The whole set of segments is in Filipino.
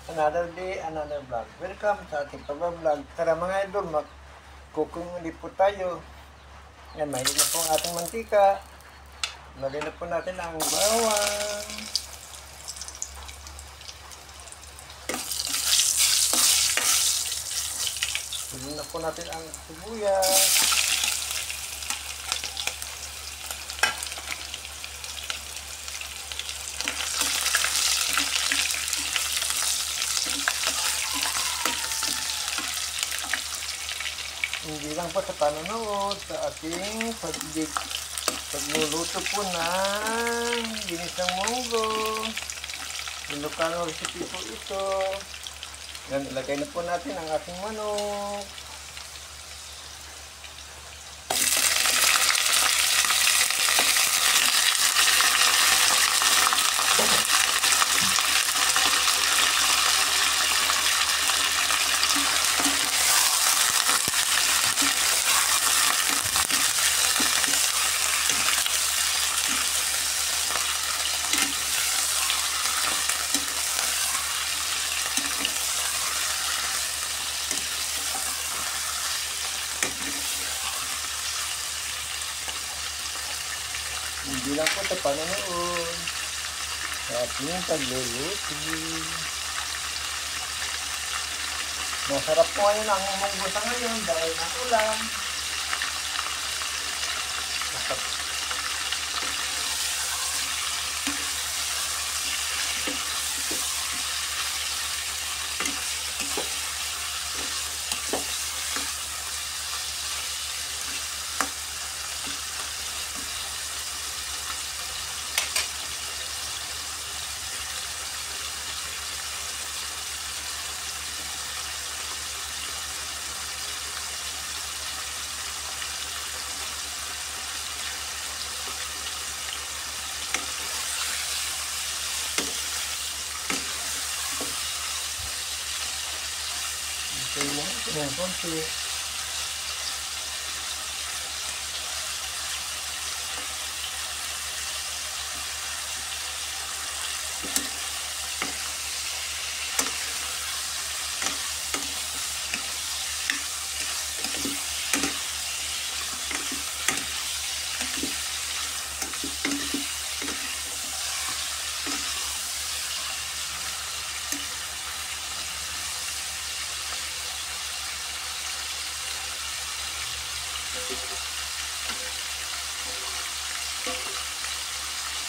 Another day, another vlog. Welcome sa ating pag-vlog. Tara mga idol, mag-cooking ulit po tayo. Yan, mainit na po ang ating mantika. Lagay na po natin ang bawang. Lagyan na po natin ang sibuyas. Hindi lang po sa panonood, sa ating pagluluto po ng ginisang munggo. Ilocano recipe po ito. Yan, ilagay na po natin ang ating manok. Hindi lang po sa panonood, sa ating pagluluto. Masarap po ngayon ang munggo sa ngayon dahil ng ulan. Okay lang, ito na yung konti.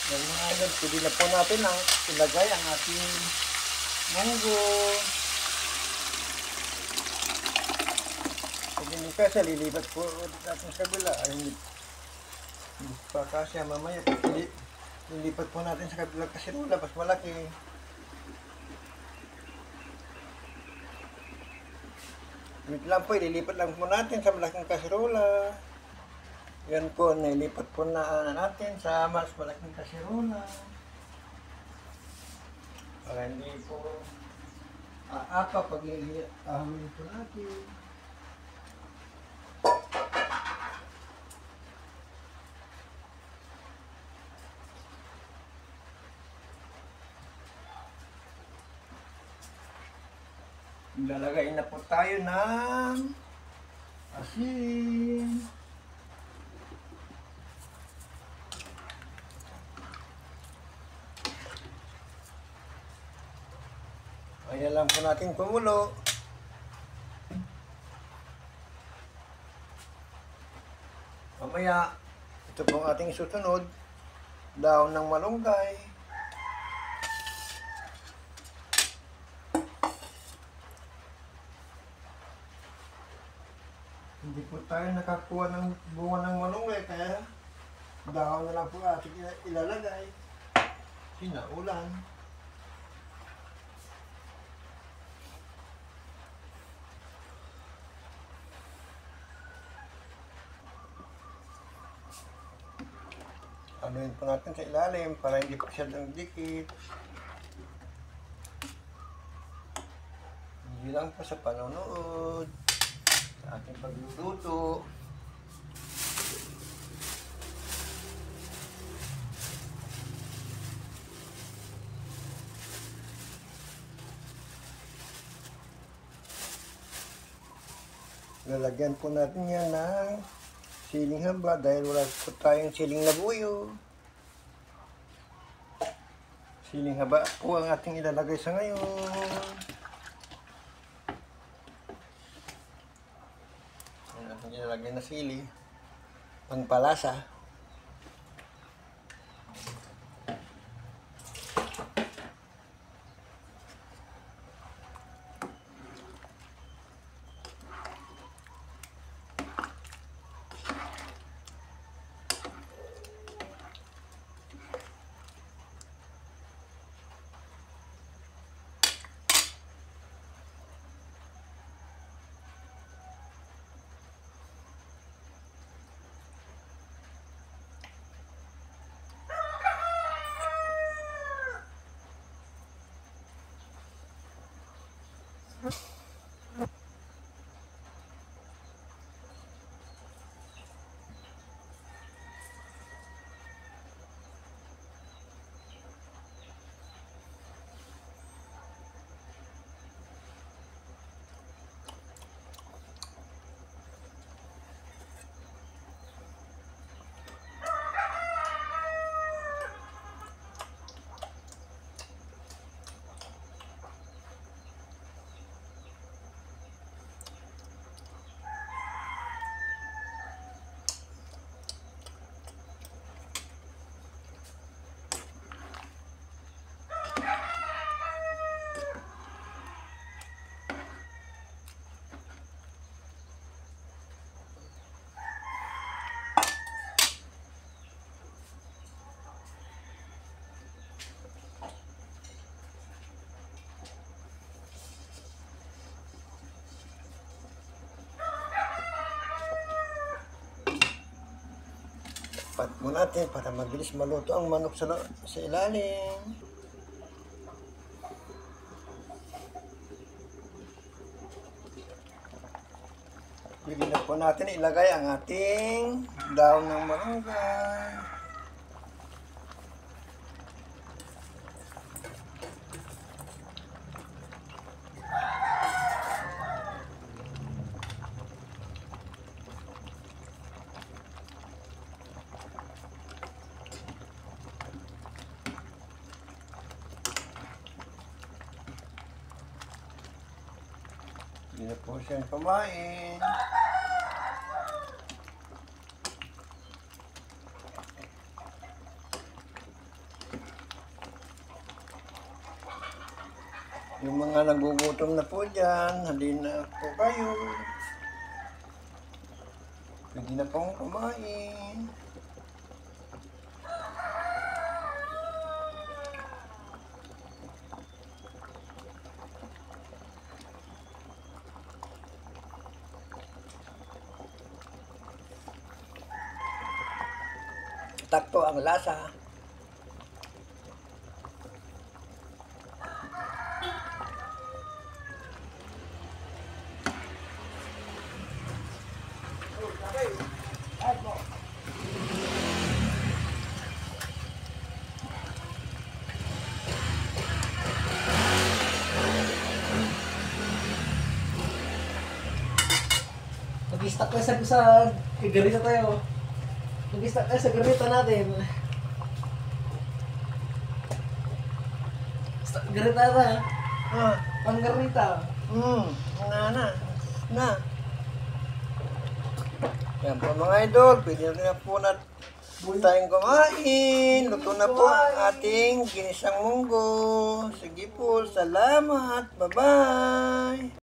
Yan mga idol, pwede na po natin ang ilagay ang ating munggo. Pwede nyo kasi lilipat po natin sa kabila. Ay, hindi pa kasi mamaya. Lilipat po natin sa kabila kasi rula, mas malaki. Wait lang po, ililipat lang po natin sa malaking kasirola. Yan po, nailipat po na natin sa mas malaking kasirola. Para hindi po aapa pag ihahawin po natin. Lalagay na po tayo ng asin. Ayan lang po natin kumulo. Mamaya, ito po ang ating susunod. Daon ng malunggay. Hindi po tayo nakakuha ng bunga ng malunggay, kaya dahon na lang po ating ilalagay. Sinaulan. Anuin po natin sa ilalim para hindi pa siya dikit. Hindi lang po sa panonood, sa ating pagluluto. Lalagyan po natin yan ng siling haba dahil wala po tayong siling labuyo. Siling haba po ang ating ilalagay sa ngayon. Ang ating ilalagay na sili. Pangpalasa. Pat mo natin para mabilis maluto ang manok sa ilalim. Pwede na po natin ilagay ang ating daon ng malunggay. Hindi na po siyang kumain. Yung mga nagugutom na po dyan, halina na po kayo. Pwede na pong kumain. Takto ang lasa. Nag-stack tayo sa garita tayo. Nag-stack tayo sa garita natin. Garita na. Pang garita. Na. Yan po mga idol, pwede na po tayong kumain. Luto na po ang ating ginisang munggo. Sige po, salamat. Bye-bye.